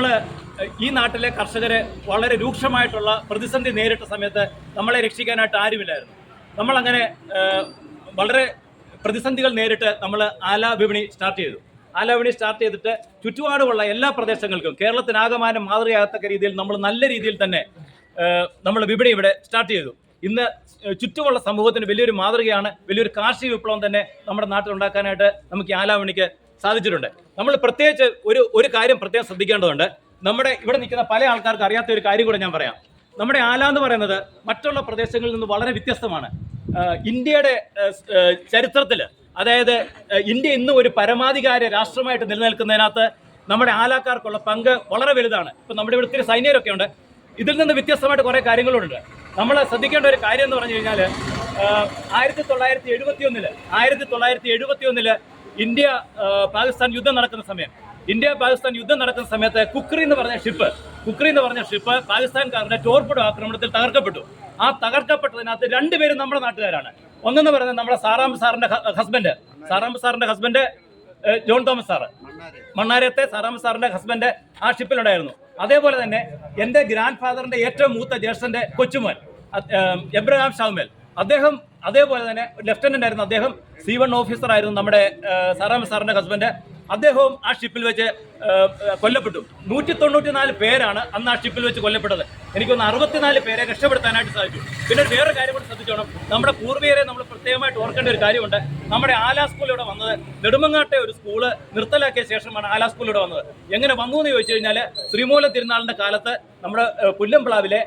നമ്മൾ ഈ നാട്ടിലെ കർഷകരെ വളരെ രൂക്ഷമായിട്ടുള്ള പ്രതിസന്ധി നേരിട്ട സമയത്ത് നമ്മളെ രക്ഷിക്കാനായിട്ട് ആരുമില്ലായിരുന്നു. നമ്മളങ്ങനെ വളരെ പ്രതിസന്ധികൾ നേരിട്ട് നമ്മൾ ആല വിപണി സ്റ്റാർട്ട് ചെയ്തു. ആല വിപണി സ്റ്റാർട്ട് ചെയ്തിട്ട് ചുറ്റുപാടുമുള്ള എല്ലാ പ്രദേശങ്ങൾക്കും കേരളത്തിനാകമാനം മാതൃകയാകത്തക്ക രീതിയിൽ നമ്മൾ നല്ല രീതിയിൽ തന്നെ നമ്മൾ വിപണി ഇവിടെ സ്റ്റാർട്ട് ചെയ്തു. ഇന്ന് ചുറ്റുമുള്ള സമൂഹത്തിന് വലിയൊരു മാതൃകയാണ്, വലിയൊരു കാർഷിക വിപ്ലവം തന്നെ നമ്മുടെ നാട്ടിൽ ഉണ്ടാക്കാനായിട്ട് നമുക്ക് ഈ ആല വിപണിക്ക് സാധിച്ചിട്ടുണ്ട്. നമ്മൾ പ്രത്യേകിച്ച് ഒരു കാര്യം പ്രത്യേകം ശ്രദ്ധിക്കേണ്ടതുണ്ട്. നമ്മുടെ ഇവിടെ നിൽക്കുന്ന പല ആൾക്കാർക്ക് അറിയാത്ത ഒരു കാര്യം കൂടെ ഞാൻ പറയാം. നമ്മുടെ ആല എന്ന് പറയുന്നത് മറ്റുള്ള പ്രദേശങ്ങളിൽ നിന്ന് വളരെ വ്യത്യസ്തമാണ്. ഇന്ത്യയുടെ ചരിത്രത്തിൽ, അതായത് ഇന്ത്യ ഇന്ന് ഒരു പരമാധികാര രാഷ്ട്രമായിട്ട് നിലനിൽക്കുന്നതിനകത്ത് നമ്മുടെ ആലാക്കാർക്കുള്ള പങ്ക് വളരെ വലുതാണ്. ഇപ്പം നമ്മുടെ ഇവിടെ ഒത്തിരി സൈനികരൊക്കെ ഉണ്ട്. ഇതിൽ നിന്ന് വ്യത്യസ്തമായിട്ട് കുറേ കാര്യങ്ങളുണ്ട്. നമ്മൾ ശ്രദ്ധിക്കേണ്ട ഒരു കാര്യം എന്ന് പറഞ്ഞു കഴിഞ്ഞാൽ 1971 ഇന്ത്യ പാകിസ്ഥാൻ യുദ്ധം നടക്കുന്ന സമയത്ത് കുക്രി എന്ന് പറഞ്ഞ ഷിപ്പ് പാകിസ്ഥാൻകാരുടെ ടോർപിഡോ ആക്രമണത്തിൽ തകർക്കപ്പെട്ടു. ആ തകർക്കപ്പെട്ടതിനകത്ത് രണ്ടുപേരും നമ്മുടെ നാട്ടുകാരാണ്. ഒന്നെന്ന് പറയുന്നത് നമ്മുടെ സാറാം സാറിന്റെ ഹസ്ബൻഡ് ജോൺ തോമസ് സാറ്, മണ്ണാരത്തെ സാറാം സാറിന്റെ ഹസ്ബൻഡ് ആ ഷിപ്പിലുണ്ടായിരുന്നു. അതേപോലെ തന്നെ എൻ്റെ ഗ്രാൻഡ് ഫാദറിന്റെ ഏറ്റവും മൂത്ത ജ്യേഷ്ഠന്റെ കൊച്ചുമോൻ എബ്രഹാം ഷാവുമേൽ, അദ്ദേഹം അതേപോലെ തന്നെ ലെഫ്റ്റനന്റ് ആയിരുന്നു. അദ്ദേഹം C1 ഓഫീസർ ആയിരുന്നു നമ്മുടെ സാറാം സാറിന്റെ ഹസ്ബൻഡ്. അദ്ദേഹവും ആ ഷിപ്പിൽ വെച്ച് കൊല്ലപ്പെട്ടു. 194 പേരാണ് അന്ന് ആ ഷിപ്പിൽ വെച്ച് കൊല്ലപ്പെട്ടത്. എനിക്കൊന്ന് 64 പേരെ രക്ഷപ്പെടുത്താനായിട്ട് സാധിച്ചു. പിന്നെ വേറെ കാര്യം കൂടി ശ്രദ്ധിച്ചോണം. നമ്മുടെ പൂർവികരെ നമ്മൾ പ്രത്യേകമായിട്ട് ഓർക്കേണ്ട ഒരു കാര്യമുണ്ട്. നമ്മുടെ ആല സ്കൂളിലൂടെ വന്നത് നെടുമങ്ങാട്ടെ ഒരു സ്കൂള് നിർത്തലാക്കിയ ശേഷമാണ് ആല സ്കൂളിലൂടെ വന്നത്. എങ്ങനെ വന്നു എന്ന് ചോദിച്ചു കഴിഞ്ഞാൽ ശ്രീമൂല തിരുനാളിന്റെ കാലത്ത് നമ്മുടെ പുല്ലംപ്ലാവിലെ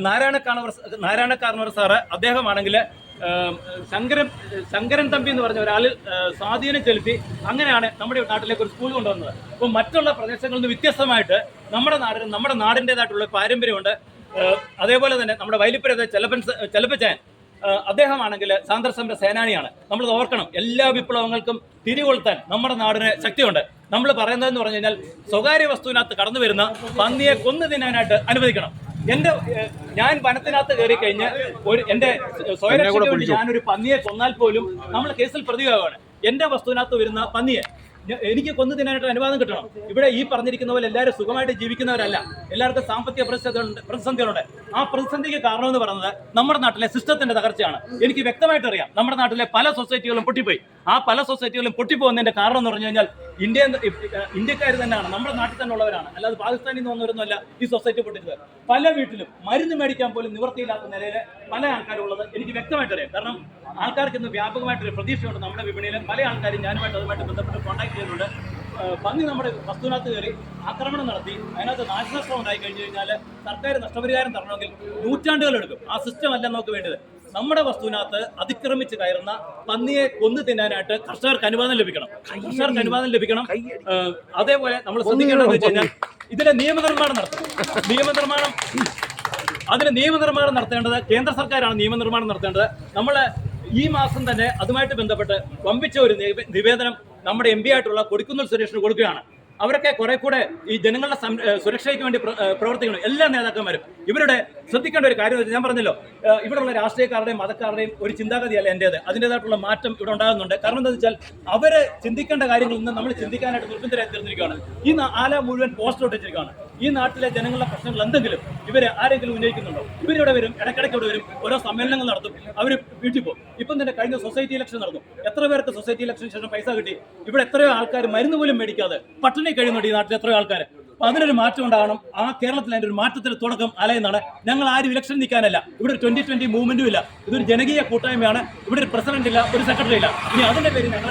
നാരായണക്കാർണവർ സാറ്, അദ്ദേഹമാണെങ്കിൽ ശങ്കരൻ തമ്പി എന്ന് പറഞ്ഞ ഒരാളിൽ സ്വാധീനം ചെലുത്തി അങ്ങനെയാണ് നമ്മുടെ നാട്ടിലേക്ക് ഒരു സ്കൂൾ കൊണ്ടുവന്നത്. അപ്പോൾ മറ്റുള്ള പ്രദേശങ്ങളിൽ നിന്ന് വ്യത്യസ്തമായിട്ട് നമ്മുടെ നാടിൻ്റെതായിട്ടുള്ള പാരമ്പര്യമുണ്ട്. അതേപോലെ തന്നെ നമ്മുടെ വൈലിപ്പുരത്തെ ചെലപ്പച്ചായൻ, അദ്ദേഹമാണെങ്കിൽ സ്വാതന്ത്ര്യസമര സേനാനിയാണ്. നമ്മൾ ഓർക്കണം, എല്ലാ വിപ്ലവങ്ങൾക്കും തിരികൊളുത്താൻ നമ്മുടെ നാടിന് ശക്തിയുണ്ട്. നമ്മൾ പറയുന്നതെന്ന് പറഞ്ഞു കഴിഞ്ഞാൽ സ്വകാര്യ വസ്തുവിനകത്ത് കടന്നു വരുന്ന പന്നിയെ കൊന്നു തിന്നാനായിട്ട് അനുവദിക്കണം. ഞാൻ വനത്തിനകത്ത് കയറി കഴിഞ്ഞ് എൻ്റെ സ്വയരക്ഷയ്ക്ക് വേണ്ടി ഞാനൊരു പന്നിയെ കൊന്നാൽ പോലും നമ്മൾ കേസിൽ പ്രതിയാവുകയാണ്. എൻ്റെ വസ്തുവിനകത്ത് വരുന്ന പന്നിയെ എനിക്ക് കൊന്നു തിന്നാനായിട്ട് അനുവാദം കിട്ടണം. ഇവിടെ ഈ പറഞ്ഞിരിക്കുന്ന പോലെ എല്ലാവരും സുഖമായിട്ട് ജീവിക്കുന്നവരല്ല. എല്ലാവർക്കും സാമ്പത്തിക പ്രതിസന്ധികളുണ്ട്. ആ പ്രതിസന്ധിക്ക് കാരണമെന്ന് പറയുന്നത് നമ്മുടെ നാട്ടിലെ സിസ്റ്റത്തിന്റെ തകർച്ചയാണ്. എനിക്ക് വ്യക്തമായിട്ട് അറിയാം, നമ്മുടെ നാട്ടിലെ പല സൊസൈറ്റികളും പൊട്ടിപ്പോയി. ആ പല സൊസൈറ്റികളും പൊട്ടിപ്പോകുന്നതിന്റെ കാരണം എന്ന് പറഞ്ഞു കഴിഞ്ഞാൽ ഇന്ത്യക്കാർ തന്നെയാണ്, നമ്മുടെ നാട്ടിൽ തന്നെ ഉള്ളവരാണ്. അല്ലാതെ പാകിസ്ഥാനിൽ നിന്ന് വന്നവരൊന്നുമല്ല ഈ സൊസൈറ്റി പൊട്ടിച്ചത്. പല വീട്ടിലും മരുന്ന് മേടിക്കാൻ പോലും നിവൃത്തിയില്ലാത്ത നിലയിൽ പല ആൾക്കാരുള്ളത് എനിക്ക് വ്യക്തമായിട്ട് അറിയാം. കാരണം ആൾക്കാർക്ക് ഇന്ന് വ്യാപകമായിട്ടൊരു പ്രതീക്ഷയുണ്ട്. നമ്മുടെ വിപണിയിൽ പല ആൾക്കാരും ഞാനുമായിട്ട് അതുമായിട്ട് ബന്ധപ്പെട്ട് കോൺടാക്ട് ചെയ്തിട്ടുണ്ട്. പന്നി നമ്മുടെ വസ്തുവിനകത്ത് കയറി ആക്രമണം നടത്തി അതിനകത്ത് നാശനഷ്ടം ഉണ്ടായി കഴിഞ്ഞു കഴിഞ്ഞാൽ സർക്കാർ നഷ്ടപരിഹാരം തരണമെങ്കിൽ നൂറ്റാണ്ടുകളെടുക്കും. ആ സിസ്റ്റം അല്ല നമുക്ക് വേണ്ടത്. നമ്മുടെ വസ്തുവിനകത്ത് അതിക്രമിച്ച് കയറുന്ന പന്നിയെ കൊന്നു തിന്നാനായിട്ട് കർഷകർക്ക് അനുവാദം ലഭിക്കണം. അതേപോലെ നമ്മൾ ശ്രദ്ധിക്കേണ്ടതെന്ന് വെച്ച് കഴിഞ്ഞാൽ ഇതിലെ നിയമനിർമ്മാണം നടത്തേണ്ടത് കേന്ദ്ര സർക്കാരാണ്. നിയമനിർമ്മാണം നടത്തേണ്ടത് നമ്മൾ ഈ മാസം തന്നെ അതുമായിട്ട് ബന്ധപ്പെട്ട് വമ്പിച്ച ഒരു നിവേദനം നമ്മുടെ MP ആയിട്ടുള്ള കൊടിക്കുന്നിൽ സുരേഷിന് കൊടുക്കുകയാണ്. അവരൊക്കെ കുറെ കൂടെ ഈ ജനങ്ങളുടെ സുരക്ഷയ്ക്ക് വേണ്ടി പ്രവർത്തിക്കണം. എല്ലാ നേതാക്കന്മാരും ഇവരുടെ ശ്രദ്ധിക്കേണ്ട ഒരു കാര്യം ഞാൻ പറഞ്ഞല്ലോ, ഇവിടെയുള്ള രാഷ്ട്രീയക്കാരുടെയും മതക്കാരുടെയും ഒരു ചിന്താഗതിയല്ല എൻ്റേത്. അതിൻ്റെതായിട്ടുള്ള മാറ്റം ഇവിടെ ഉണ്ടാകുന്നുണ്ട്. കാരണം എന്താണെന്ന് വെച്ചാൽ അവര് ചിന്തിക്കേണ്ട കാര്യങ്ങളിൽ നിന്ന് നമ്മൾ ചിന്തിക്കാനായിട്ട് നിർബന്ധരായി തീർന്നിരിക്കുകയാണ്. ഈ ആല മുഴുവൻ പോസ്റ്റർ ഒട്ടിച്ചിരിക്കുകയാണ്. ഈ നാട്ടിലെ ജനങ്ങളുടെ പ്രശ്നങ്ങൾ എന്തെങ്കിലും ആരെങ്കിലും ഉന്നയിക്കുന്നുണ്ടോ? ഇവരിവിടെ വരും, ഇടയ്ക്കിടയ്ക്ക് ഇവിടെ വരും, ഓരോ സമ്മേളനങ്ങൾ നടത്തും, അവർ വീട്ടിൽ പോകും. ഇപ്പം തന്നെ കഴിഞ്ഞ സൊസൈറ്റി ഇലക്ഷൻ നടന്നു. എത്ര പേർക്ക് സൊസൈറ്റി ഇലക്ഷന് ശേഷം പൈസ കിട്ടി? ഇവിടെ എത്രയോ ആൾക്കാർ മരുന്ന് പോലും മേടിക്കാതെ പട്ടിണി കഴിയുന്നുണ്ട് ഈ നാട്ടിൽ എത്രയോ ആൾക്കാർ. അപ്പൊ അതിനൊരു മാറ്റം ഉണ്ടാകണം. ആ കേരളത്തിൽ അതിൻ്റെ ഒരു മാറ്റത്തിന് തുടക്കം ആലയെന്നാണ്. ഞങ്ങൾ ആരും ഇലക്ഷൻ നിൽക്കാനല്ല. ഇവിടെ ഒരു 2020 മൂവ്മെന്റും ഇല്ല. ഇതൊരു ജനകീയ കൂട്ടായ്മയാണ്. ഇവിടെ ഒരു പ്രസിഡന്റ് ഇല്ല, ഒരു സെക്രട്ടറി ഇല്ല. ഇനി അതിന്റെ പേര് ഞങ്ങൾ